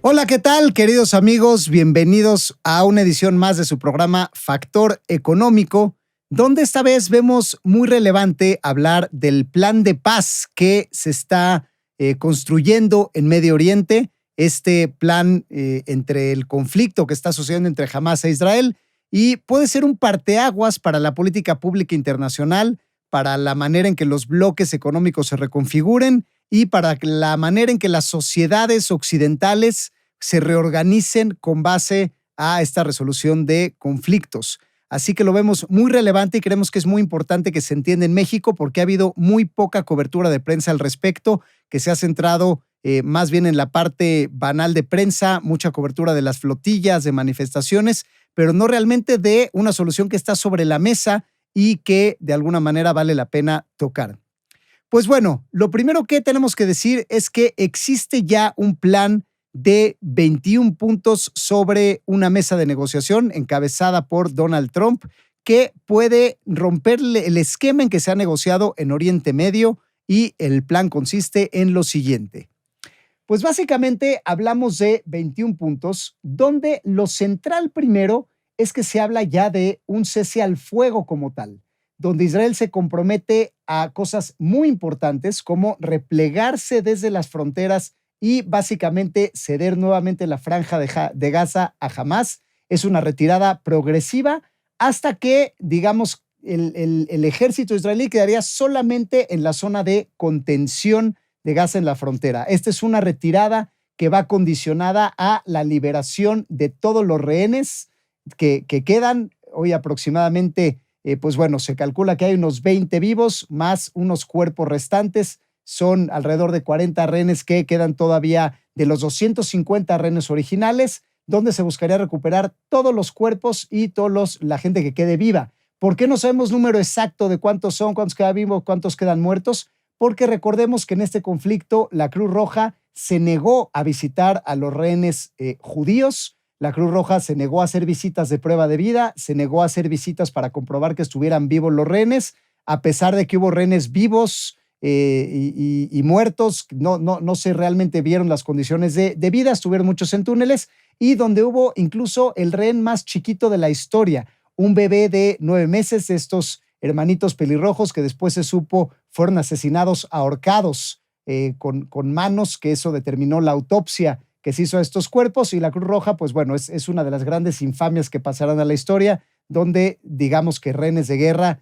Hola, ¿qué tal, queridos amigos? Bienvenidos a una edición más de su programa Factor Económico, donde esta vez vemos muy relevante hablar del plan de paz que se está construyendo en Medio Oriente, este plan entre el conflicto que está sucediendo entre Hamás e Israel, y puede ser un parteaguas para la política pública internacional, para la manera en que los bloques económicos se reconfiguren y para la manera en que las sociedades occidentales se reorganicen con base a esta resolución de conflictos. Así que lo vemos muy relevante y creemos que es muy importante que se entienda en México porque ha habido muy poca cobertura de prensa al respecto, que se ha centrado más bien en la parte banal de prensa, mucha cobertura de las flotillas, de manifestaciones, pero no realmente de una solución que está sobre la mesa y que de alguna manera vale la pena tocar. Pues bueno, lo primero que tenemos que decir es que existe ya un plan de 21 puntos sobre una mesa de negociación encabezada por Donald Trump que puede romper el esquema en que se ha negociado en Oriente Medio, y el plan consiste en lo siguiente. Pues básicamente hablamos de 21 puntos donde lo central primero es que se habla ya de un cese al fuego como tal, donde Israel se compromete a cosas muy importantes como replegarse desde las fronteras y básicamente ceder nuevamente la franja de Gaza a Hamás. Es una retirada progresiva hasta que, digamos, el ejército israelí quedaría solamente en la zona de contención de Gaza en la frontera. Esta es una retirada que va condicionada a la liberación de todos los rehenes que quedan. Hoy aproximadamente, pues bueno, se calcula que hay unos 20 vivos más unos cuerpos restantes. Son alrededor de 40 rehenes que quedan todavía de los 250 rehenes originales, donde se buscaría recuperar todos los cuerpos y la gente que quede viva. ¿Por qué no sabemos número exacto de cuántos son, cuántos quedan vivos, cuántos quedan muertos? Porque recordemos que en este conflicto la Cruz Roja se negó a visitar a los rehenes judíos. La Cruz Roja se negó a hacer visitas de prueba de vida, se negó a hacer visitas para comprobar que estuvieran vivos los rehenes, a pesar de que hubo rehenes vivos y muertos. No se realmente vieron las condiciones de vida, estuvieron muchos en túneles, y donde hubo incluso el rehén más chiquito de la historia, un bebé de 9 meses, de estos hermanitos pelirrojos que después se supo fueron asesinados, ahorcados con manos, que eso determinó la autopsia que se hizo a estos cuerpos. Y la Cruz Roja, pues bueno, es una de las grandes infamias que pasarán a la historia, donde digamos que rehenes de guerra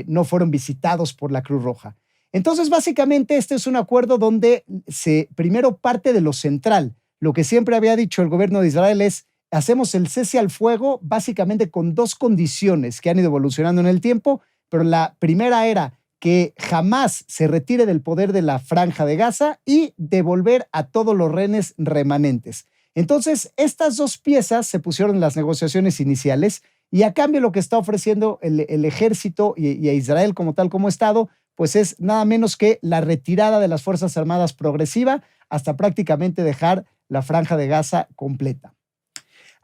no fueron visitados por la Cruz Roja. Entonces, básicamente, este es un acuerdo donde se primero parte de lo central. Lo que siempre había dicho el gobierno de Israel es: hacemos el cese al fuego básicamente con dos condiciones que han ido evolucionando en el tiempo, pero la primera era que jamás se retire del poder de la franja de Gaza y devolver a todos los rehenes remanentes. Entonces, estas dos piezas se pusieron en las negociaciones iniciales, y a cambio lo que está ofreciendo el ejército y a Israel como tal, como Estado, pues es nada menos que la retirada de las Fuerzas Armadas progresiva hasta prácticamente dejar la franja de Gaza completa.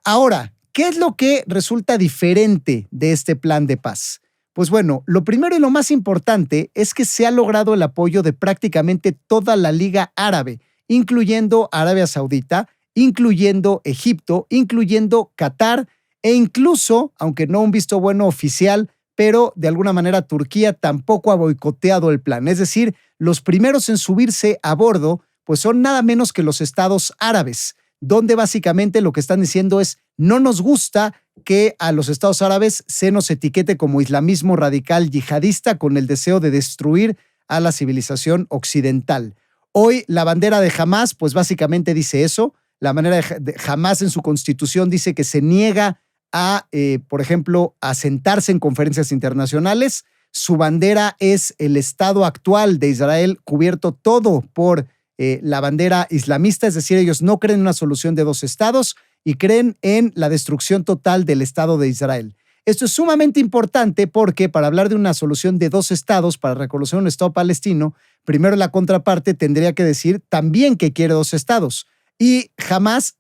Ahora, ¿qué es lo que resulta diferente de este plan de paz? Pues bueno, lo primero y lo más importante es que se ha logrado el apoyo de prácticamente toda la Liga Árabe, incluyendo Arabia Saudita, incluyendo Egipto, incluyendo Qatar e incluso, aunque no un visto bueno oficial, pero de alguna manera Turquía tampoco ha boicoteado el plan. Es decir, los primeros en subirse a bordo pues son nada menos que los estados árabes, donde básicamente lo que están diciendo es: no nos gusta que a los estados árabes se nos etiquete como islamismo radical yihadista con el deseo de destruir a la civilización occidental. Hoy la bandera de Hamás pues básicamente dice eso. La bandera de Hamás en su constitución dice que se niega a, por ejemplo, a sentarse en conferencias internacionales. Su bandera es el Estado actual de Israel cubierto todo por la bandera islamista, es decir, ellos no creen en una solución de dos estados y creen en la destrucción total del Estado de Israel. Esto es sumamente importante porque para hablar de una solución de dos estados, para reconocer un Estado palestino, primero la contraparte tendría que decir también que quiere dos estados. Y jamás,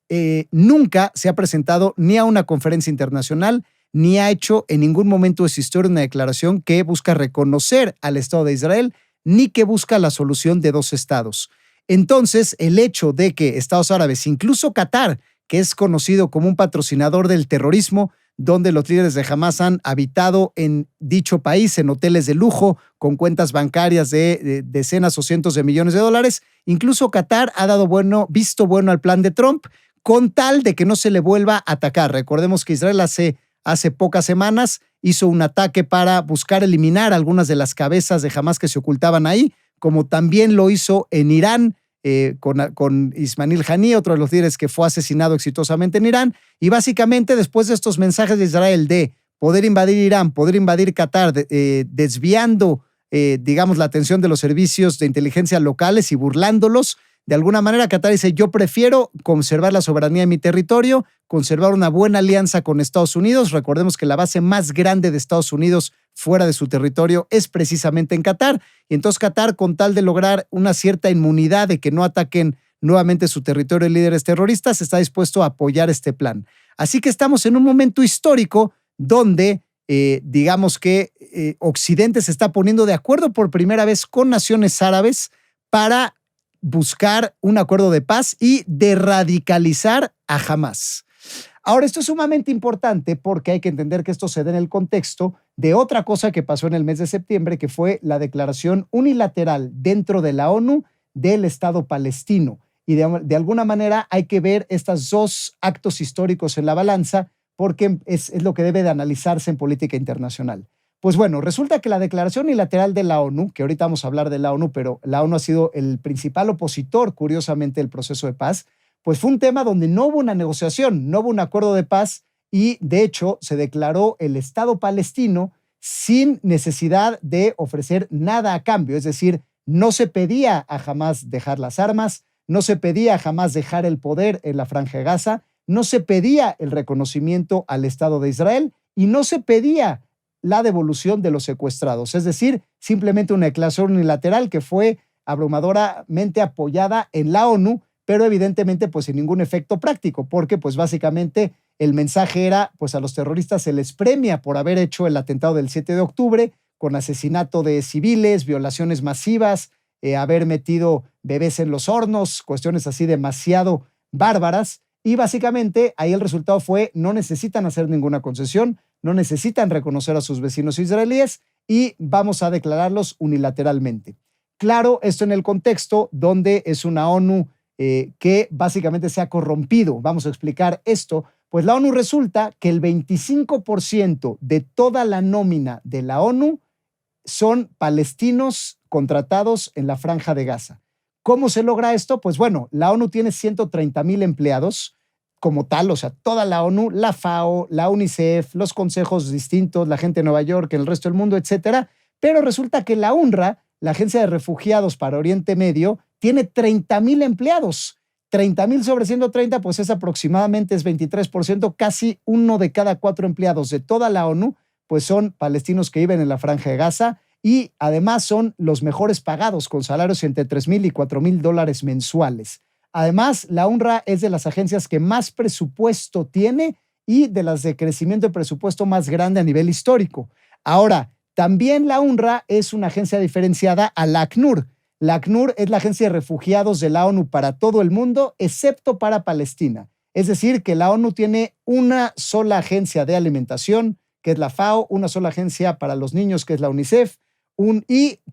nunca se ha presentado ni a una conferencia internacional, ni ha hecho en ningún momento de su historia una declaración que busca reconocer al Estado de Israel, ni que busca la solución de dos estados. Entonces, el hecho de que Estados Árabes, incluso Qatar, que es conocido como un patrocinador del terrorismo, donde los líderes de Hamas han habitado en dicho país, en hoteles de lujo, con cuentas bancarias de decenas o cientos de millones de dólares. Incluso Qatar ha dado visto bueno al plan de Trump, con tal de que no se le vuelva a atacar. Recordemos que Israel hace pocas semanas hizo un ataque para buscar eliminar algunas de las cabezas de Hamas que se ocultaban ahí, como también lo hizo en Irán, con Ismail Haniyeh, otro de los líderes que fue asesinado exitosamente en Irán. Y básicamente, después de estos mensajes de Israel de poder invadir Irán, poder invadir Qatar, desviando, digamos, la atención de los servicios de inteligencia locales y burlándolos, de alguna manera Qatar dice: yo prefiero conservar la soberanía de mi territorio, conservar una buena alianza con Estados Unidos. Recordemos que la base más grande de Estados Unidos fuera de su territorio es precisamente en Qatar. Y entonces Qatar, con tal de lograr una cierta inmunidad de que no ataquen nuevamente su territorio de líderes terroristas, está dispuesto a apoyar este plan. Así que estamos en un momento histórico donde digamos que Occidente se está poniendo de acuerdo por primera vez con naciones árabes para buscar un acuerdo de paz y de radicalizar a Hamas. Ahora, esto es sumamente importante porque hay que entender que esto se da en el contexto de otra cosa que pasó en el mes de septiembre, que fue la declaración unilateral dentro de la ONU del Estado palestino. Y de alguna manera hay que ver estos dos actos históricos en la balanza, porque es lo que debe de analizarse en política internacional. Pues bueno, resulta que la declaración unilateral de la ONU, que ahorita vamos a hablar de la ONU, pero la ONU ha sido el principal opositor, curiosamente, del proceso de paz, pues fue un tema donde no hubo una negociación, no hubo un acuerdo de paz y, de hecho, se declaró el Estado palestino sin necesidad de ofrecer nada a cambio. Es decir, no se pedía a Hamas dejar las armas, no se pedía a Hamas dejar el poder en la Franja de Gaza, no se pedía el reconocimiento al Estado de Israel y no se pedía la devolución de los secuestrados. Es decir, simplemente una declaración unilateral que fue abrumadoramente apoyada en la ONU, pero evidentemente pues sin ningún efecto práctico, porque pues básicamente el mensaje era: pues a los terroristas se les premia por haber hecho el atentado del 7 de octubre, con asesinato de civiles, violaciones masivas, haber metido bebés en los hornos, cuestiones así demasiado bárbaras. Y básicamente ahí el resultado fue: no necesitan hacer ninguna concesión, no necesitan reconocer a sus vecinos israelíes y vamos a declararlos unilateralmente. Claro, esto en el contexto donde es una ONU que básicamente se ha corrompido. Vamos a explicar esto. Pues la ONU, resulta que el 25% de toda la nómina de la ONU son palestinos contratados en la Franja de Gaza. ¿Cómo se logra esto? Pues bueno, la ONU tiene 130,000 empleados como tal, o sea, toda la ONU, la FAO, la UNICEF, los consejos distintos, la gente de Nueva York, en el resto del mundo, etcétera. Pero resulta que la UNRWA, la Agencia de Refugiados para Oriente Medio, tiene 30,000 empleados. 30,000 sobre 130, pues es aproximadamente, es 23%, casi 1 de cada 4 empleados de toda la ONU, pues son palestinos que viven en la Franja de Gaza y además son los mejores pagados, con salarios entre $3,000 y $4,000 mensuales. Además, la UNRWA es de las agencias que más presupuesto tiene y de las de crecimiento de presupuesto más grande a nivel histórico. Ahora, también la UNRWA es una agencia diferenciada a la ACNUR. La ACNUR es la agencia de refugiados de la ONU para todo el mundo, excepto para Palestina. Es decir, que la ONU tiene una sola agencia de alimentación, que es la FAO, una sola agencia para los niños, que es la UNICEF,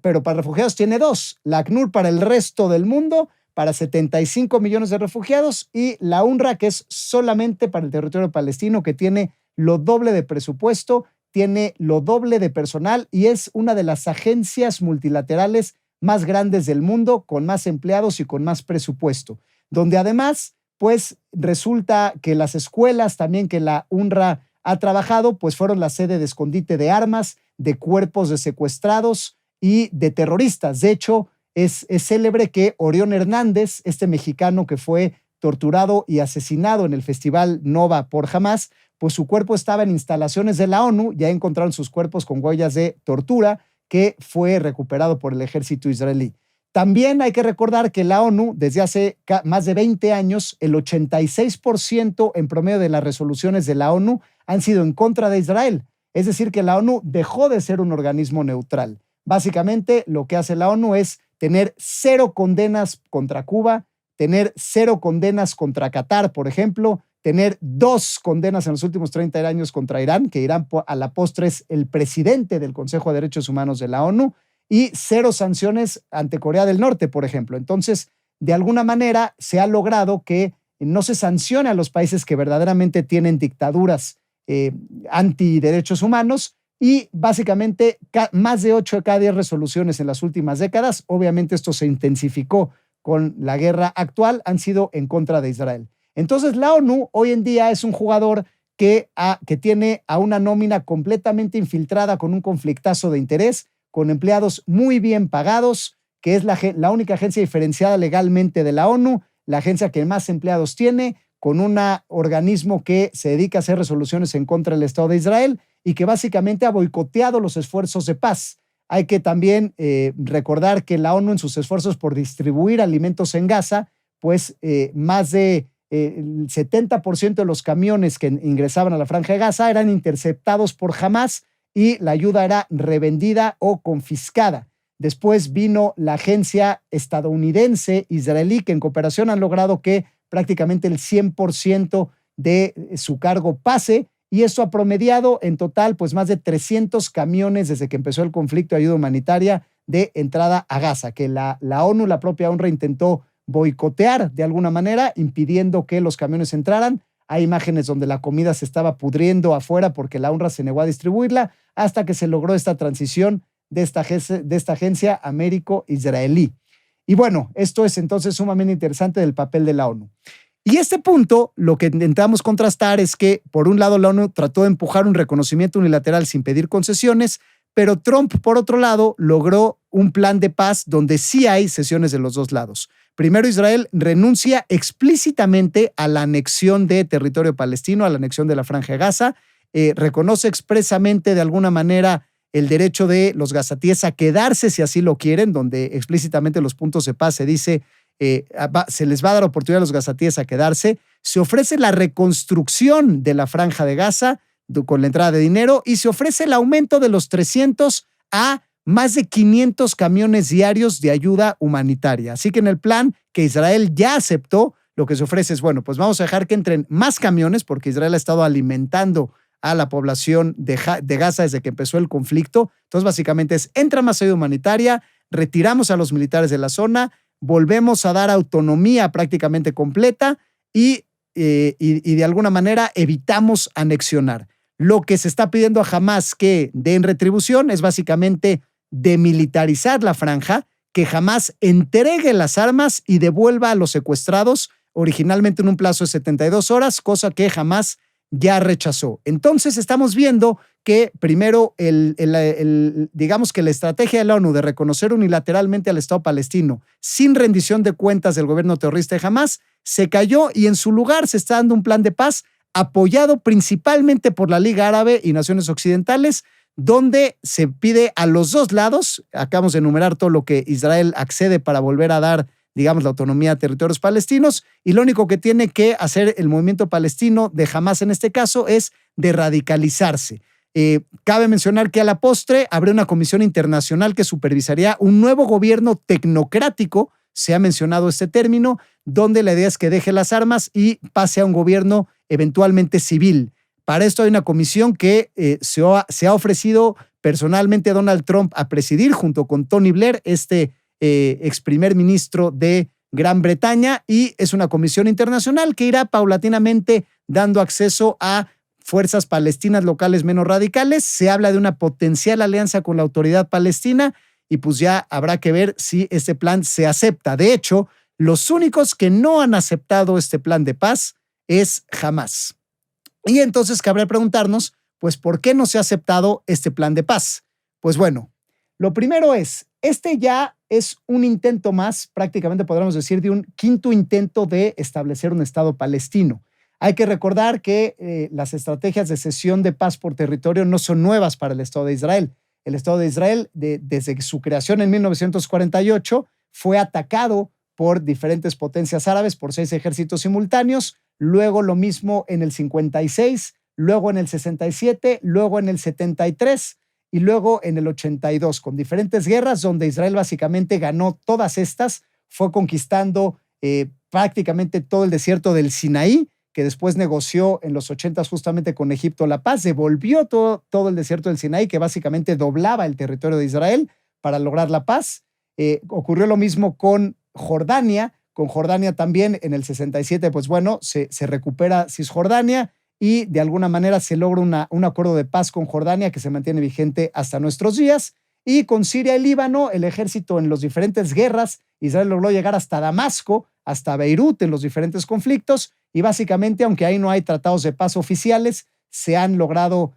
pero para refugiados tiene 2, la ACNUR para el resto del mundo, para 75 millones de refugiados, y la UNRWA, que es solamente para el territorio palestino, que tiene lo doble de presupuesto, tiene lo doble de personal y es una de las agencias multilaterales más grandes del mundo, con más empleados y con más presupuesto, donde además, pues resulta que las escuelas también que la UNRWA ha trabajado, pues fueron la sede de escondite de armas, de cuerpos de secuestrados y de terroristas. De hecho, es célebre que Orión Hernández, este mexicano que fue torturado y asesinado en el Festival Nova por Hamas, pues su cuerpo estaba en instalaciones de la ONU, ya encontraron sus cuerpos con huellas de tortura, que fue recuperado por el ejército israelí. También hay que recordar que la ONU, desde hace más de 20 años, el 86% en promedio de las resoluciones de la ONU han sido en contra de Israel. Es decir, que la ONU dejó de ser un organismo neutral. Básicamente, lo que hace la ONU es tener 0 condenas contra Cuba, tener 0 condenas contra Qatar, por ejemplo, tener 2 condenas en los últimos 30 años contra Irán, que Irán a la postre es el presidente del Consejo de Derechos Humanos de la ONU, y 0 sanciones ante Corea del Norte, por ejemplo. Entonces, de alguna manera se ha logrado que no se sancione a los países que verdaderamente tienen dictaduras antiderechos humanos, y básicamente más de 8 de cada 10 resoluciones en las últimas décadas, obviamente esto se intensificó con la guerra actual, han sido en contra de Israel. Entonces la ONU hoy en día es un jugador que tiene a una nómina completamente infiltrada con un conflictazo de interés, con empleados muy bien pagados, que es la única agencia diferenciada legalmente de la ONU, la agencia que más empleados tiene, con un organismo que se dedica a hacer resoluciones en contra del Estado de Israel y que básicamente ha boicoteado los esfuerzos de paz. Hay que también recordar que la ONU, en sus esfuerzos por distribuir alimentos en Gaza, pues más de el 70% de los camiones que ingresaban a la Franja de Gaza eran interceptados por Hamás y la ayuda era revendida o confiscada. Después vino la agencia estadounidense israelí, que en cooperación han logrado que prácticamente el 100% de su cargo pase, y esto ha promediado en total pues más de 300 camiones desde que empezó el conflicto de ayuda humanitaria de entrada a Gaza, que la ONU, la propia UNRWA, intentó boicotear de alguna manera, impidiendo que los camiones entraran. Hay imágenes donde la comida se estaba pudriendo afuera porque la UNRWA se negó a distribuirla, hasta que se logró esta transición de esta agencia américo-israelí. Y bueno, esto es entonces sumamente interesante del papel de la ONU. Y este punto, lo que intentamos contrastar es que, por un lado, la ONU trató de empujar un reconocimiento unilateral sin pedir concesiones, pero Trump, por otro lado, logró un plan de paz donde sí hay cesiones de los dos lados. Primero, Israel renuncia explícitamente a la anexión de territorio palestino, a la anexión de la Franja de Gaza, reconoce expresamente de alguna manera el derecho de los gazatíes a quedarse si así lo quieren, donde explícitamente en los puntos de paz se dice se les va a dar oportunidad a los gazatíes a quedarse, se ofrece la reconstrucción de la Franja de Gaza con la entrada de dinero y se ofrece el aumento de los 300 a más de 500 camiones diarios de ayuda humanitaria. Así que en el plan que Israel ya aceptó, lo que se ofrece es, bueno, pues vamos a dejar que entren más camiones porque Israel ha estado alimentando a la población de Gaza desde que empezó el conflicto. Entonces, básicamente entra más ayuda humanitaria, retiramos a los militares de la zona, volvemos a dar autonomía prácticamente completa y de alguna manera evitamos anexionar. Lo que se está pidiendo a Hamás que dé en retribución es básicamente demilitarizar la franja, que Hamás entregue las armas y devuelva a los secuestrados, originalmente en un plazo de 72 horas, cosa que Hamás ya rechazó. Entonces estamos viendo que primero digamos que la estrategia de la ONU de reconocer unilateralmente al Estado palestino sin rendición de cuentas del gobierno terrorista de Hamás se cayó, y en su lugar se está dando un plan de paz apoyado principalmente por la Liga Árabe y naciones occidentales, donde se pide a los dos lados, acabamos de enumerar todo lo que Israel accede para volver a dar, digamos, la autonomía a territorios palestinos, y lo único que tiene que hacer el movimiento palestino de Hamás en este caso es de radicalizarse. Cabe mencionar que a la postre habrá una comisión internacional que supervisaría un nuevo gobierno tecnocrático, se ha mencionado este término, donde la idea es que deje las armas y pase a un gobierno eventualmente civil. Para esto hay una comisión que se ha ofrecido personalmente Donald Trump a presidir junto con Tony Blair, ex primer ministro de Gran Bretaña, y es una comisión internacional que irá paulatinamente dando acceso a fuerzas palestinas locales menos radicales. Se habla de una potencial alianza con la autoridad palestina y pues ya habrá que ver si este plan se acepta. De hecho, los únicos que no han aceptado este plan de paz es Hamás. Y entonces cabría preguntarnos, pues, ¿por qué no se ha aceptado este plan de paz? Pues bueno, lo primero es, ya es un intento más, prácticamente podríamos decir, de un quinto intento de establecer un Estado palestino. Hay que recordar que las estrategias de cesión de paz por territorio no son nuevas para el Estado de Israel. El Estado de Israel, desde su creación en 1948, fue atacado por diferentes potencias árabes, por 6 ejércitos simultáneos, luego lo mismo en el 56, luego en el 67, luego en el 73, y luego en el 82, con diferentes guerras donde Israel básicamente ganó todas estas, fue conquistando prácticamente todo el desierto del Sinaí, que después negoció en los 80 justamente con Egipto la paz, devolvió todo el desierto del Sinaí, que básicamente doblaba el territorio de Israel para lograr la paz. Ocurrió lo mismo con Jordania también en el 67, pues bueno, se recupera Cisjordania y de alguna manera se logra un acuerdo de paz con Jordania que se mantiene vigente hasta nuestros días. Y con Siria y Líbano, el ejército en las diferentes guerras, Israel logró llegar hasta Damasco, hasta Beirut en los diferentes conflictos y básicamente, aunque ahí no hay tratados de paz oficiales, se han logrado,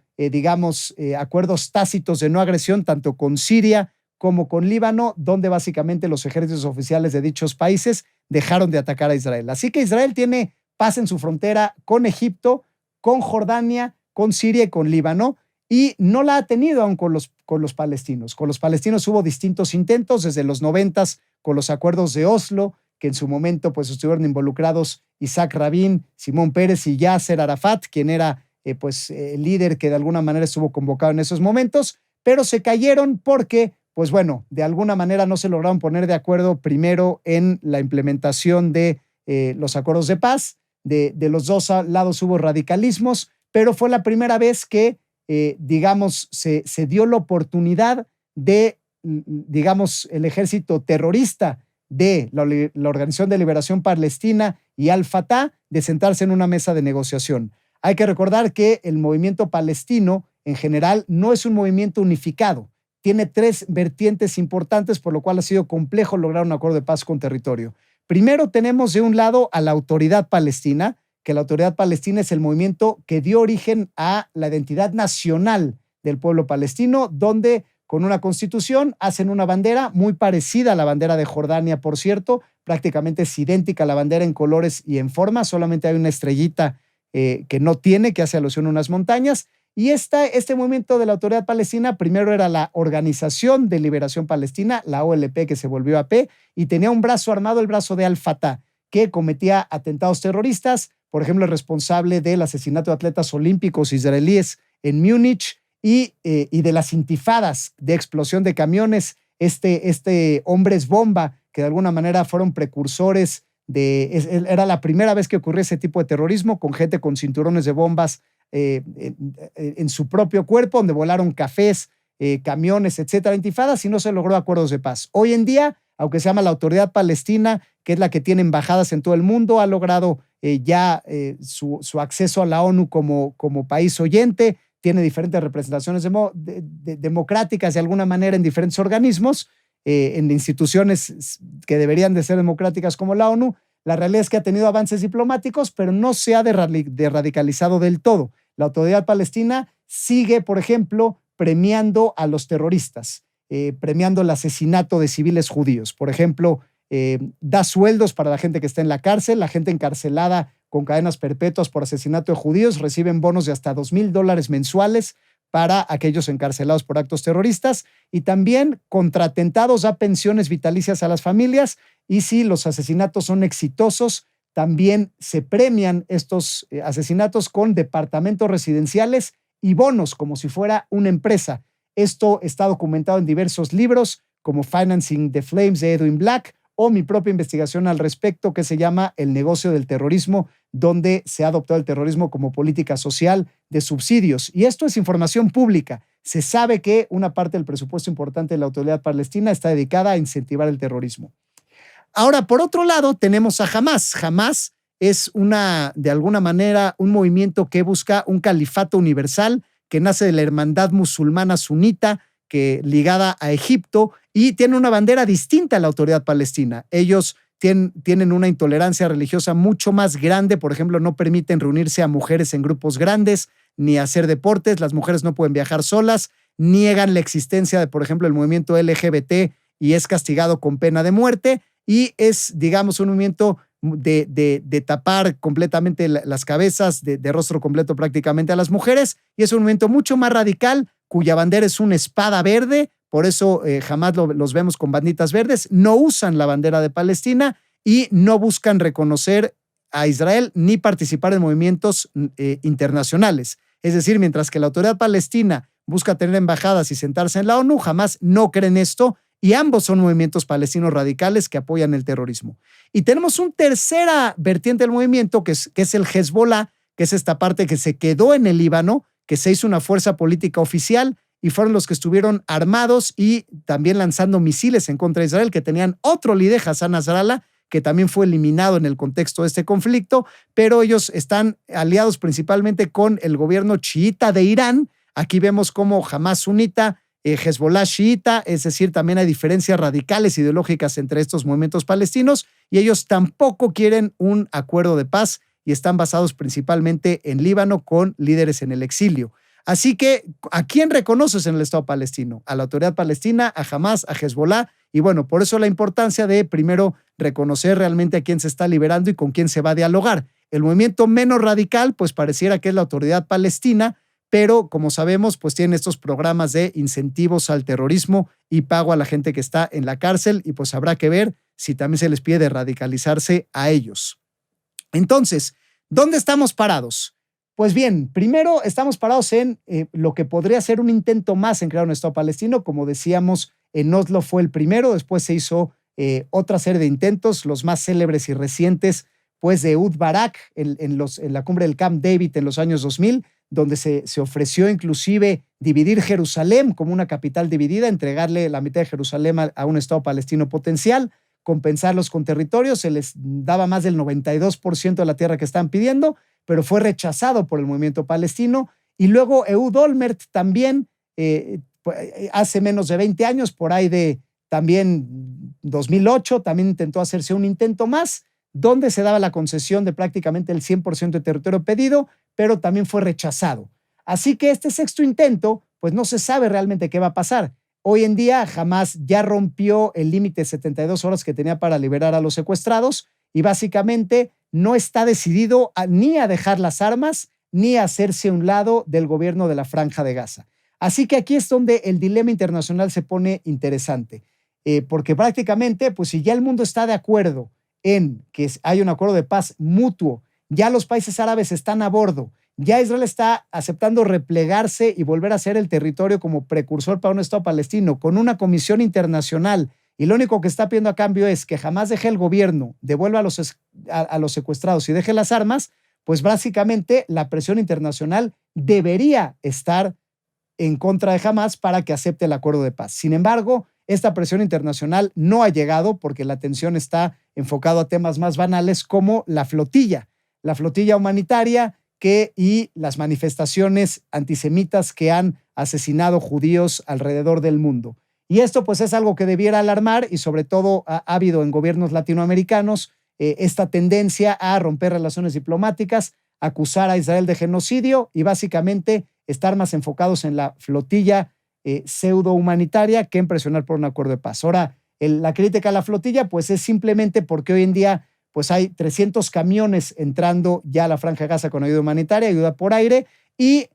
acuerdos tácitos de no agresión tanto con Siria como con Líbano, donde básicamente los ejércitos oficiales de dichos países dejaron de atacar a Israel. Así que Israel tiene paz en su frontera con Egipto, con Jordania, con Siria y con Líbano, y no la ha tenido aún con los palestinos. Con los palestinos hubo distintos intentos desde los 90 con los acuerdos de Oslo, que en su momento pues estuvieron involucrados Isaac Rabin, Simón Pérez y Yasser Arafat, quien era el líder que de alguna manera estuvo convocado en esos momentos, pero se cayeron porque pues bueno, de alguna manera no se lograron poner de acuerdo primero en la implementación de los acuerdos de paz. De los dos lados hubo radicalismos, pero fue la primera vez que, se dio la oportunidad de, el ejército terrorista de la Organización de Liberación Palestina y Al-Fatah de sentarse en una mesa de negociación. Hay que recordar que el movimiento palestino en general no es un movimiento unificado. Tiene tres vertientes importantes, por lo cual ha sido complejo lograr un acuerdo de paz con territorio. Primero tenemos de un lado a la Autoridad Palestina, que la Autoridad Palestina es el movimiento que dio origen a la identidad nacional del pueblo palestino, donde con una constitución hacen una bandera muy parecida a la bandera de Jordania, por cierto, prácticamente es idéntica a la bandera en colores y en forma, solamente hay una estrellita que no tiene, que hace alusión a unas montañas. Y este movimiento de la Autoridad Palestina primero era la Organización de Liberación Palestina, la OLP, que se volvió AP, y tenía un brazo armado, el brazo de Al-Fatah, que cometía atentados terroristas, por ejemplo, el responsable del asesinato de atletas olímpicos israelíes en Múnich y de las intifadas de explosión de camiones, hombres bomba, que de alguna manera fueron precursores era la primera vez que ocurrió ese tipo de terrorismo, con gente con cinturones de bombas en su propio cuerpo, donde volaron cafés, camiones, etcétera, intifadas, y no se logró acuerdos de paz. Hoy en día, aunque se llama la Autoridad Palestina, que es la que tiene embajadas en todo el mundo, ha logrado su acceso a la ONU como país oyente, tiene diferentes representaciones democráticas de alguna manera en diferentes organismos, en instituciones que deberían de ser democráticas como la ONU. La realidad es que ha tenido avances diplomáticos, pero no se ha radicalizado del todo. La Autoridad Palestina sigue, por ejemplo, premiando a los terroristas, premiando el asesinato de civiles judíos. Por ejemplo, da sueldos para la gente que está en la cárcel, la gente encarcelada con cadenas perpetuas por asesinato de judíos reciben bonos de hasta $2,000 mensuales para aquellos encarcelados por actos terroristas, y también contra atentados da pensiones vitalicias a las familias, y si los asesinatos son exitosos, también se premian estos asesinatos con departamentos residenciales y bonos como si fuera una empresa. Esto está documentado en diversos libros como Financing the Flames de Edwin Black o mi propia investigación al respecto que se llama El negocio del terrorismo, donde se ha adoptado el terrorismo como política social de subsidios. Y esto es información pública. Se sabe que una parte del presupuesto importante de la Autoridad Palestina está dedicada a incentivar el terrorismo. Ahora, por otro lado, tenemos a Hamás. Hamás es de alguna manera, un movimiento que busca un califato universal que nace de la hermandad musulmana sunita, ligada a Egipto, y tiene una bandera distinta a la Autoridad Palestina. Ellos tienen una intolerancia religiosa mucho más grande. Por ejemplo, no permiten reunirse a mujeres en grupos grandes ni hacer deportes. Las mujeres no pueden viajar solas. Niegan la existencia de, por ejemplo, el movimiento LGBT y es castigado con pena de muerte. Y es, digamos, un movimiento de tapar completamente las cabezas, de rostro completo prácticamente a las mujeres. Y es un movimiento mucho más radical, cuya bandera es una espada verde. Por eso jamás los vemos con banditas verdes. No usan la bandera de Palestina y no buscan reconocer a Israel ni participar en movimientos internacionales. Es decir, mientras que la Autoridad Palestina busca tener embajadas y sentarse en la ONU. Hamás no cree en esto y ambos son movimientos palestinos radicales que apoyan el terrorismo. Y tenemos una tercera vertiente del movimiento que es el Hezbollah, que es esta parte que se quedó en el Líbano, que se hizo una fuerza política oficial y fueron los que estuvieron armados y también lanzando misiles en contra de Israel, que tenían otro líder, Hassan Nasrallah, que también fue eliminado en el contexto de este conflicto, pero ellos están aliados principalmente con el gobierno chiita de Irán. Aquí vemos cómo Hamás sunita, Hezbollah chiita, es decir, también hay diferencias radicales ideológicas entre estos movimientos palestinos y ellos tampoco quieren un acuerdo de paz y están basados principalmente en Líbano con líderes en el exilio. Así que, ¿a quién reconoces en el Estado palestino? A la autoridad palestina, a Hamás, a Hezbollah, y bueno, por eso la importancia de primero reconocer realmente a quién se está liberando y con quién se va a dialogar. El movimiento menos radical, pues pareciera que es la autoridad palestina, pero como sabemos, pues tienen estos programas de incentivos al terrorismo y pago a la gente que está en la cárcel, y pues habrá que ver si también se les pide de radicalizarse a ellos. Entonces, ¿dónde estamos parados? Pues bien, primero estamos parados en lo que podría ser un intento más en crear un Estado palestino. Como decíamos, en Oslo fue el primero, después se hizo otra serie de intentos, los más célebres y recientes, pues de Ehud Barak en la cumbre del Camp David en los años 2000, donde se ofreció inclusive dividir Jerusalén como una capital dividida, entregarle la mitad de Jerusalén a un Estado palestino potencial, compensarlos con territorios, se les daba más del 92% de la tierra que estaban pidiendo, pero fue rechazado por el movimiento palestino. Y luego Ehud Olmert también, hace menos de 20 años, por ahí de también 2008, también intentó hacerse un intento más, donde se daba la concesión de prácticamente el 100% de territorio pedido, pero también fue rechazado. Así que este sexto intento, pues no se sabe realmente qué va a pasar. Hoy en día Hamás ya rompió el límite de 72 horas que tenía para liberar a los secuestrados y básicamente no está decidido ni a dejar las armas ni a hacerse a un lado del gobierno de la Franja de Gaza. Así que aquí es donde el dilema internacional se pone interesante, porque prácticamente, pues si ya el mundo está de acuerdo en que hay un acuerdo de paz mutuo, ya los países árabes están a bordo, ya Israel está aceptando replegarse y volver a ser el territorio como precursor para un Estado palestino con una comisión internacional, y lo único que está pidiendo a cambio es que jamás deje el gobierno, devuelva a los secuestrados y deje las armas, pues básicamente la presión internacional debería estar en contra de Hamás para que acepte el acuerdo de paz. Sin embargo, esta presión internacional no ha llegado porque la atención está enfocada a temas más banales como la flotilla humanitaria y las manifestaciones antisemitas que han asesinado judíos alrededor del mundo. Y esto pues es algo que debiera alarmar, y sobre todo ha habido en gobiernos latinoamericanos esta tendencia a romper relaciones diplomáticas, acusar a Israel de genocidio y básicamente estar más enfocados en la flotilla pseudo humanitaria que en presionar por un acuerdo de paz. Ahora, la crítica a la flotilla pues es simplemente porque hoy en día pues hay 300 camiones entrando ya a la Franja de Gaza con ayuda humanitaria, ayuda por aire, y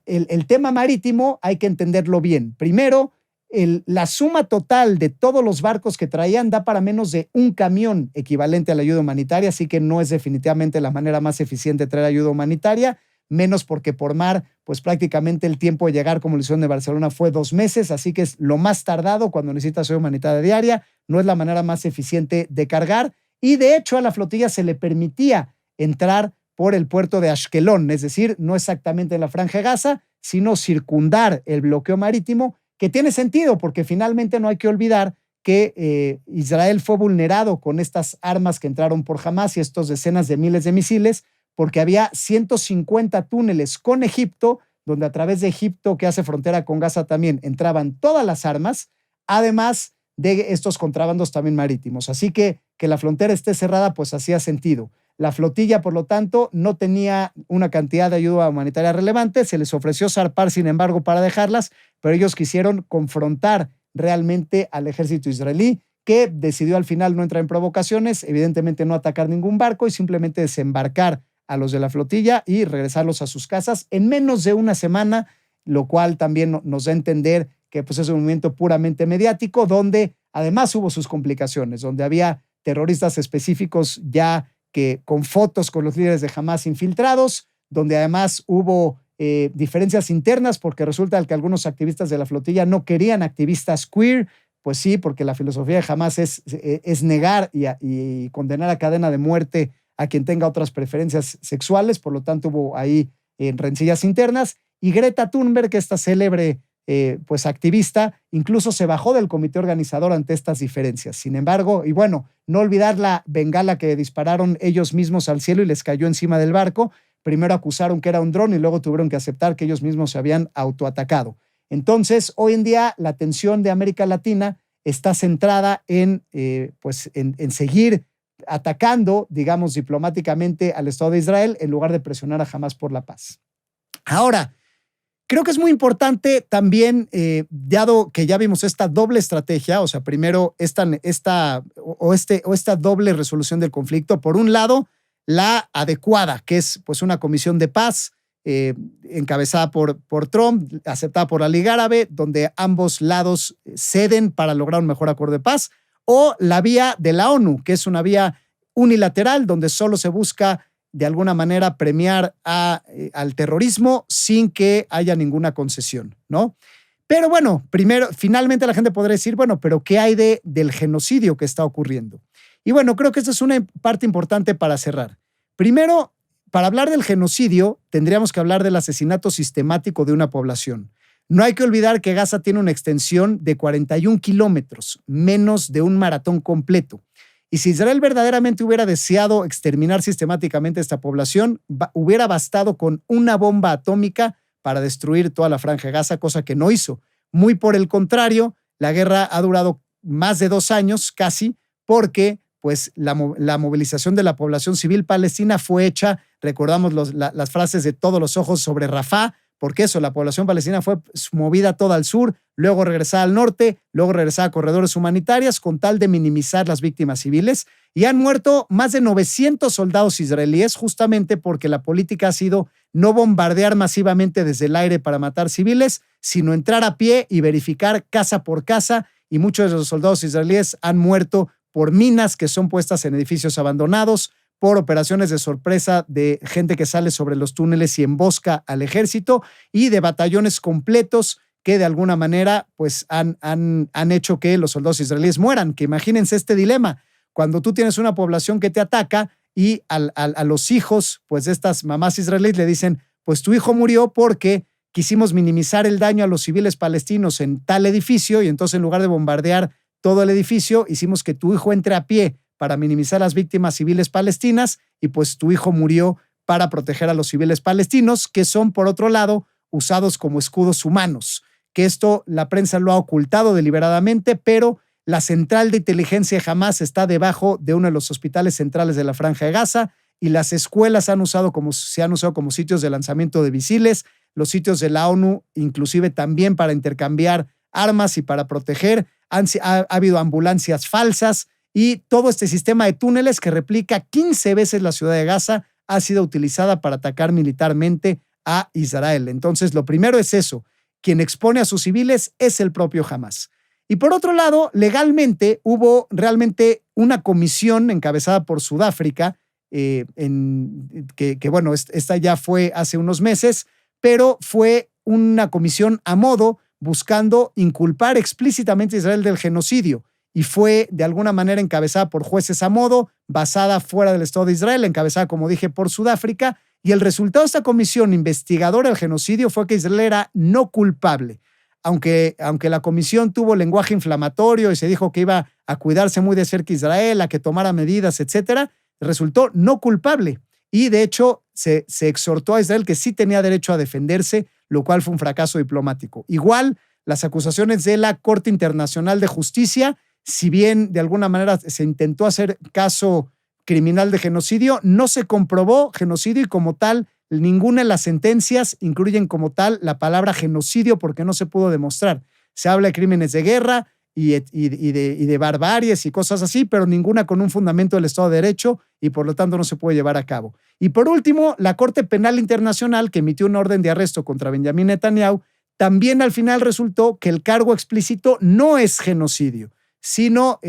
el tema marítimo hay que entenderlo bien. Primero, la suma total de todos los barcos que traían da para menos de un camión equivalente a la ayuda humanitaria, así que no es definitivamente la manera más eficiente de traer ayuda humanitaria, menos porque por mar, pues prácticamente el tiempo de llegar, como lo hicieron de Barcelona, fue 2 meses, así que es lo más tardado cuando necesitas ayuda humanitaria diaria, no es la manera más eficiente de cargar, y de hecho a la flotilla se le permitía entrar por el puerto de Ashkelon, es decir, no exactamente en la Franja de Gaza, sino circundar el bloqueo marítimo, que tiene sentido porque finalmente no hay que olvidar que Israel fue vulnerado con estas armas que entraron por Hamás y estos decenas de miles de misiles, porque había 150 túneles con Egipto, donde a través de Egipto, que hace frontera con Gaza también, entraban todas las armas, además de estos contrabandos también marítimos. Así que la frontera esté cerrada, pues hacía sentido. La flotilla, por lo tanto, no tenía una cantidad de ayuda humanitaria relevante, se les ofreció zarpar, sin embargo, para dejarlas, pero ellos quisieron confrontar realmente al ejército israelí, que decidió al final no entrar en provocaciones, evidentemente no atacar ningún barco y simplemente desembarcar a los de la flotilla y regresarlos a sus casas en menos de una semana, lo cual también nos da a entender que pues, es un movimiento puramente mediático, donde además hubo sus complicaciones, donde había terroristas específicos ya que con fotos con los líderes de Hamás infiltrados, donde además hubo diferencias internas, porque resulta que algunos activistas de la flotilla no querían activistas queer. Pues sí, porque la filosofía de Hamás es negar y condenar a cadena de muerte a quien tenga otras preferencias sexuales. Por lo tanto, hubo ahí rencillas internas. Y Greta Thunberg, esta célebre pues activista, incluso se bajó del comité organizador ante estas diferencias. Sin embargo, y bueno, no olvidar la bengala que dispararon ellos mismos al cielo y les cayó encima del barco. Primero acusaron que era un dron y luego tuvieron que aceptar que ellos mismos se habían autoatacado. Entonces, hoy en día, la atención de América Latina está centrada en seguir atacando, digamos, diplomáticamente al Estado de Israel en lugar de presionar a Hamás por la paz. Ahora, creo que es muy importante también, dado que ya vimos esta doble estrategia, o sea, primero esta doble resolución del conflicto. Por un lado, la adecuada, que es pues una comisión de paz, encabezada por Trump, aceptada por la Liga Árabe, donde ambos lados ceden para lograr un mejor acuerdo de paz, o la vía de la ONU, que es una vía unilateral, donde solo se busca de alguna manera premiar al terrorismo sin que haya ninguna concesión, ¿no? Pero bueno, finalmente la gente podrá decir, bueno, pero ¿qué hay del genocidio que está ocurriendo? Y bueno, creo que esta es una parte importante para cerrar. Primero, para hablar del genocidio, tendríamos que hablar del asesinato sistemático de una población. No hay que olvidar que Gaza tiene una extensión de 41 kilómetros, menos de un maratón completo. Y si Israel verdaderamente hubiera deseado exterminar sistemáticamente a esta población, hubiera bastado con una bomba atómica para destruir toda la franja de Gaza, cosa que no hizo. Muy por el contrario, la guerra ha durado más de 2 años casi, porque pues la movilización de la población civil palestina fue hecha, recordamos las frases de todos los ojos sobre Rafah, porque eso, la población palestina fue movida toda al sur, luego regresada al norte, luego regresada a corredores humanitarios con tal de minimizar las víctimas civiles, y han muerto más de 900 soldados israelíes justamente porque la política ha sido no bombardear masivamente desde el aire para matar civiles, sino entrar a pie y verificar casa por casa, y muchos de los soldados israelíes han muerto por minas que son puestas en edificios abandonados, por operaciones de sorpresa de gente que sale sobre los túneles y embosca al ejército, y de batallones completos que de alguna manera pues han hecho que los soldados israelíes mueran. Que imagínense este dilema, cuando tú tienes una población que te ataca y a los hijos pues de estas mamás israelíes le dicen, pues tu hijo murió porque quisimos minimizar el daño a los civiles palestinos en tal edificio, y entonces en lugar de bombardear todo el edificio, hicimos que tu hijo entre a pie para minimizar las víctimas civiles palestinas, y pues tu hijo murió para proteger a los civiles palestinos, que son, por otro lado, usados como escudos humanos. Que esto la prensa lo ha ocultado deliberadamente, pero la central de inteligencia de Hamás está debajo de uno de los hospitales centrales de la Franja de Gaza, y las escuelas se han usado como sitios de lanzamiento de misiles, los sitios de la ONU, inclusive también para intercambiar armas y para proteger. Ha habido ambulancias falsas, y todo este sistema de túneles que replica 15 veces la ciudad de Gaza ha sido utilizada para atacar militarmente a Israel. Entonces, lo primero es eso. Quien expone a sus civiles es el propio Hamás. Y por otro lado, legalmente hubo realmente una comisión encabezada por Sudáfrica, bueno, esta ya fue hace unos meses, pero fue una comisión a modo buscando inculpar explícitamente a Israel del genocidio, y fue de alguna manera encabezada por jueces a modo, basada fuera del Estado de Israel, encabezada, como dije, por Sudáfrica, y el resultado de esta comisión investigadora del genocidio fue que Israel era no culpable. Aunque la comisión tuvo lenguaje inflamatorio y se dijo que iba a cuidarse muy de cerca Israel, a que tomara medidas, etcétera, resultó no culpable. Y de hecho se exhortó a Israel que sí tenía derecho a defenderse, lo cual fue un fracaso diplomático. Igual, las acusaciones de la Corte Internacional de Justicia, si bien de alguna manera se intentó hacer caso criminal de genocidio, no se comprobó genocidio, y como tal, ninguna de las sentencias incluyen como tal la palabra genocidio porque no se pudo demostrar. Se habla de crímenes de guerra y de barbaries y cosas así, pero ninguna con un fundamento del Estado de Derecho, y por lo tanto no se puede llevar a cabo. Y por último, la Corte Penal Internacional, que emitió una orden de arresto contra Benjamín Netanyahu, también al final resultó que el cargo explícito no es genocidio, sino,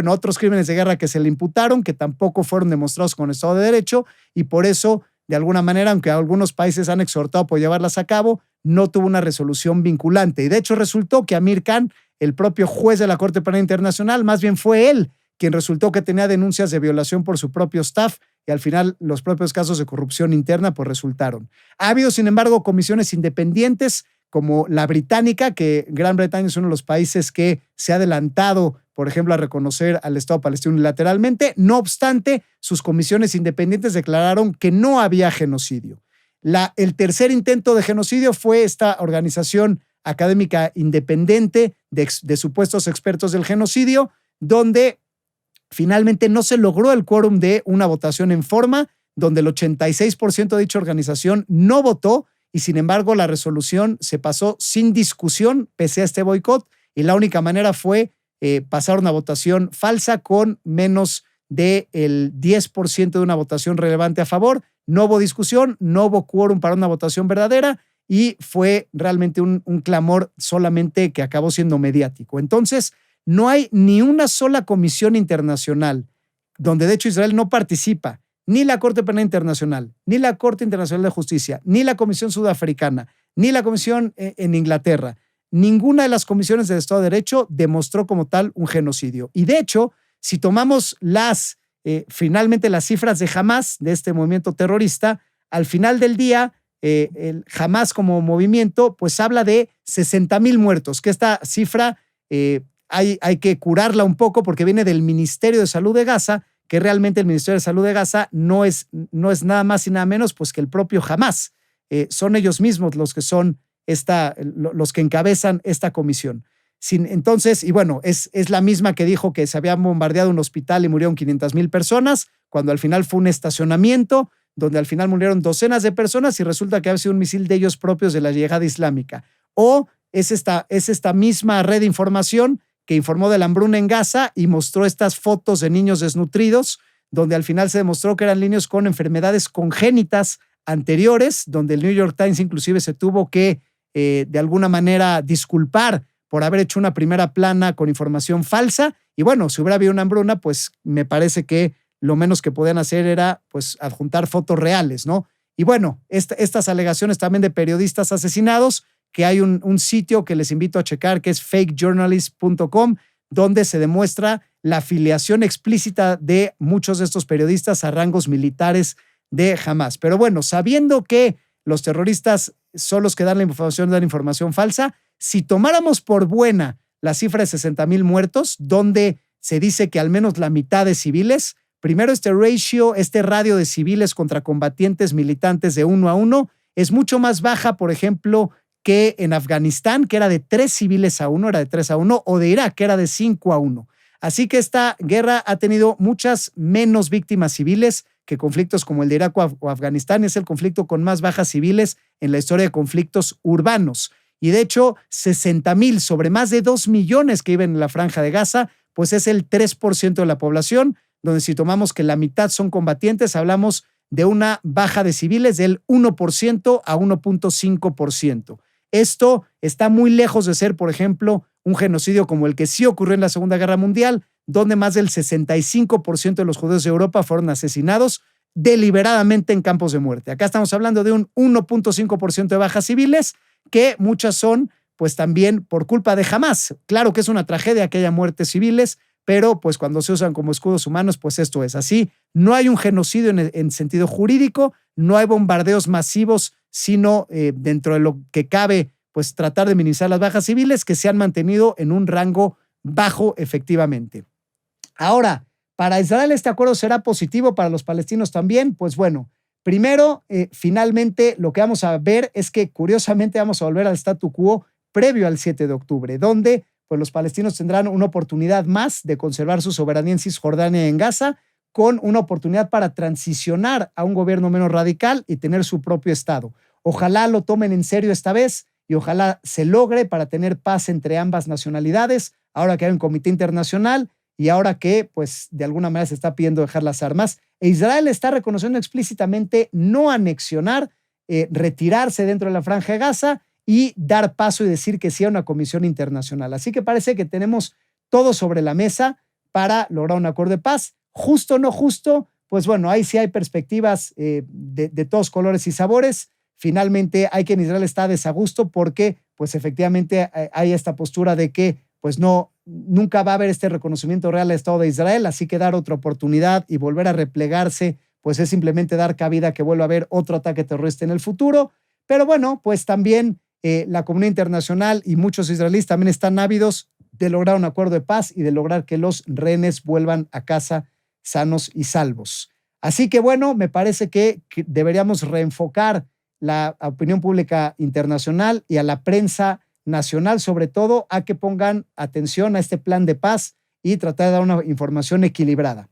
otros crímenes de guerra que se le imputaron, que tampoco fueron demostrados con Estado de Derecho, y por eso de alguna manera, aunque algunos países han exhortado por llevarlas a cabo, no tuvo una resolución vinculante. Y de hecho resultó que Amir Khan, el propio juez de la Corte Penal Internacional, más bien fue él quien resultó que tenía denuncias de violación por su propio staff, y al final los propios casos de corrupción interna pues resultaron. Ha habido, sin embargo, comisiones independientes como la británica, que Gran Bretaña es uno de los países que se ha adelantado, por ejemplo, a reconocer al Estado palestino unilateralmente. No obstante, sus comisiones independientes declararon que no había genocidio. El tercer intento de genocidio fue esta organización académica independiente de supuestos expertos del genocidio, donde finalmente no se logró el quórum de una votación en forma, donde el 86% de dicha organización no votó, y sin embargo la resolución se pasó sin discusión pese a este boicot, y la única manera fue pasar una votación falsa con menos del 10% de una votación relevante a favor. No hubo discusión, no hubo quórum para una votación verdadera, y fue realmente un clamor solamente que acabó siendo mediático. Entonces, no hay ni una sola comisión internacional, donde de hecho Israel no participa, ni la Corte Penal Internacional, ni la Corte Internacional de Justicia, ni la Comisión Sudafricana, ni la Comisión en Inglaterra. Ninguna de las comisiones del Estado de Derecho demostró como tal un genocidio. Y de hecho, si tomamos finalmente las cifras de Hamás, de este movimiento terrorista, al final del día, el Hamás como movimiento, pues habla de 60,000 muertos, que esta cifra hay que curarla un poco porque viene del Ministerio de Salud de Gaza, que realmente el Ministerio de Salud de Gaza no es nada más y nada menos pues que el propio Hamás. Son ellos mismos los que son los que encabezan esta comisión. Entonces, y bueno, es la misma que dijo que se había bombardeado un hospital y murieron 500,000 personas, cuando al final fue un estacionamiento, donde al final murieron docenas de personas y resulta que había sido un misil de ellos propios de la Yihad Islámica. O es esta misma red de información que informó de la hambruna en Gaza y mostró estas fotos de niños desnutridos, donde al final se demostró que eran niños con enfermedades congénitas anteriores, donde el New York Times inclusive se tuvo que de alguna manera disculpar por haber hecho una primera plana con información falsa. Y bueno, si hubiera habido una hambruna, pues me parece que lo menos que podían hacer era pues adjuntar fotos reales, ¿no? Y bueno, estas alegaciones también de periodistas asesinados, que hay un sitio que les invito a checar, que es fakejournalist.com, donde se demuestra la afiliación explícita de muchos de estos periodistas a rangos militares de Hamás. Pero bueno, sabiendo que los terroristas son los que dan información falsa, si tomáramos por buena la cifra de 60,000 muertos, donde se dice que al menos la mitad de civiles, primero este radio de civiles contra combatientes militantes de 1 a 1, es mucho más baja, por ejemplo, que en Afganistán, que era de 3 civiles a 1, era de 3 a 1, o de Irak, que era de 5 a 1. Así que esta guerra ha tenido muchas menos víctimas civiles que conflictos como el de Irak o Afganistán. Es el conflicto con más bajas civiles en la historia de conflictos urbanos. Y de hecho, 60,000 sobre más de 2 millones que viven en la Franja de Gaza, pues es el 3% de la población, donde si tomamos que la mitad son combatientes, hablamos de una baja de civiles del 1% a 1.5%. Esto está muy lejos de ser, por ejemplo, un genocidio como el que sí ocurrió en la Segunda Guerra Mundial, donde más del 65% de los judíos de Europa fueron asesinados deliberadamente en campos de muerte. Acá estamos hablando de un 1.5% de bajas civiles, que muchas son pues también por culpa de Hamás. Claro que es una tragedia que haya muertes civiles, pero pues cuando se usan como escudos humanos, pues esto es así. No hay un genocidio en sentido jurídico, no hay bombardeos masivos, sino dentro de lo que cabe, pues tratar de minimizar las bajas civiles que se han mantenido en un rango bajo efectivamente. Ahora, ¿para Israel este acuerdo será positivo para los palestinos también? Pues bueno, primero, finalmente lo que vamos a ver es que curiosamente vamos a volver al statu quo previo al 7 de octubre, donde pues los palestinos tendrán una oportunidad más de conservar su soberanía en Cisjordania y en Gaza, con una oportunidad para transicionar a un gobierno menos radical y tener su propio Estado. Ojalá lo tomen en serio esta vez y ojalá se logre para tener paz entre ambas nacionalidades, ahora que hay un comité internacional y ahora que, pues, de alguna manera se está pidiendo dejar las armas. E Israel está reconociendo explícitamente no anexionar, retirarse dentro de la Franja de Gaza y dar paso y decir que sí a una comisión internacional. Así que parece que tenemos todo sobre la mesa para lograr un acuerdo de paz. Justo o no justo, pues bueno, ahí sí hay perspectivas de todos colores y sabores. Finalmente hay quien Israel está a desagusto porque pues efectivamente hay esta postura de que pues no, nunca va a haber este reconocimiento real al Estado de Israel, así que dar otra oportunidad y volver a replegarse pues es simplemente dar cabida a que vuelva a haber otro ataque terrorista en el futuro. Pero bueno, pues también la comunidad internacional y muchos israelíes también están ávidos de lograr un acuerdo de paz y de lograr que los rehenes vuelvan a casa sanos y salvos. Así que bueno, me parece que deberíamos reenfocar la opinión pública internacional y a la prensa nacional, sobre todo, a que pongan atención a este plan de paz y tratar de dar una información equilibrada.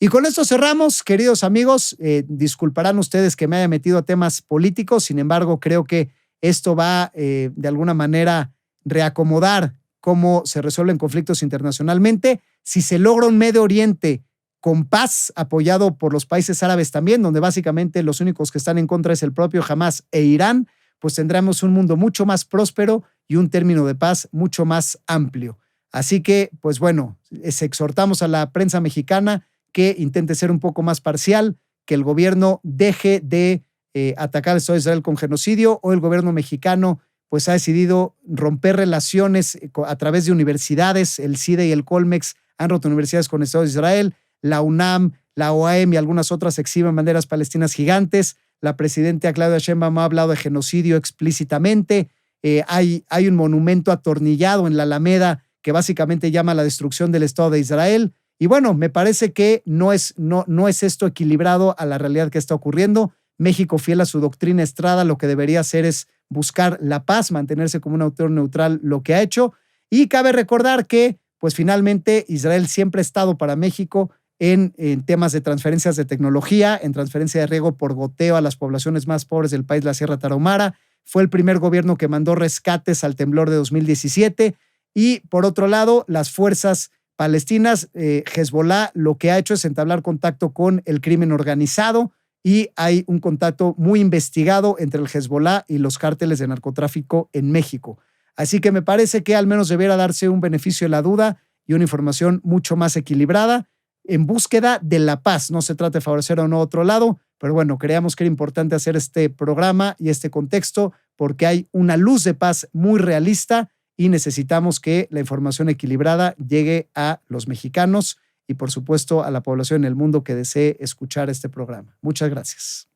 Y con esto cerramos, queridos amigos. Disculparán ustedes que me haya metido a temas políticos, sin embargo, creo que esto va de alguna manera reacomodar cómo se resuelven conflictos internacionalmente. Si se logra un Medio Oriente con paz, apoyado por los países árabes también, donde básicamente los únicos que están en contra es el propio Hamás e Irán, pues tendremos un mundo mucho más próspero y un término de paz mucho más amplio. Así que, pues bueno, exhortamos a la prensa mexicana que intente ser un poco más parcial, que el gobierno deje de atacar al Estado de Israel con genocidio, o el gobierno mexicano pues ha decidido romper relaciones a través de universidades. El CIDE y el Colmex han roto universidades con el Estado de Israel. La UNAM, la OAM y algunas otras exhiben banderas palestinas gigantes. La presidenta Claudia Sheinbaum ha hablado de genocidio explícitamente. Hay un monumento atornillado en la Alameda que básicamente llama a la destrucción del Estado de Israel. Y bueno, me parece que no es esto equilibrado a la realidad que está ocurriendo. México, fiel a su doctrina Estrada, lo que debería hacer es buscar la paz, mantenerse como un actor neutral, lo que ha hecho. Y cabe recordar que, pues finalmente, Israel siempre ha estado para México en temas de transferencias de tecnología, en transferencia de riego por goteo a las poblaciones más pobres del país, la Sierra Tarahumara. Fue el primer gobierno que mandó rescates al temblor de 2017. Y por otro lado, las fuerzas palestinas, Hezbollah, lo que ha hecho es entablar contacto con el crimen organizado, y hay un contacto muy investigado entre el Hezbollah y los cárteles de narcotráfico en México. Así que me parece que al menos debiera darse un beneficio de la duda y una información mucho más equilibrada en búsqueda de la paz. No se trata de favorecer a uno u otro lado, pero bueno, creíamos que era importante hacer este programa y este contexto porque hay una luz de paz muy realista y necesitamos que la información equilibrada llegue a los mexicanos y por supuesto a la población en el mundo que desee escuchar este programa. Muchas gracias.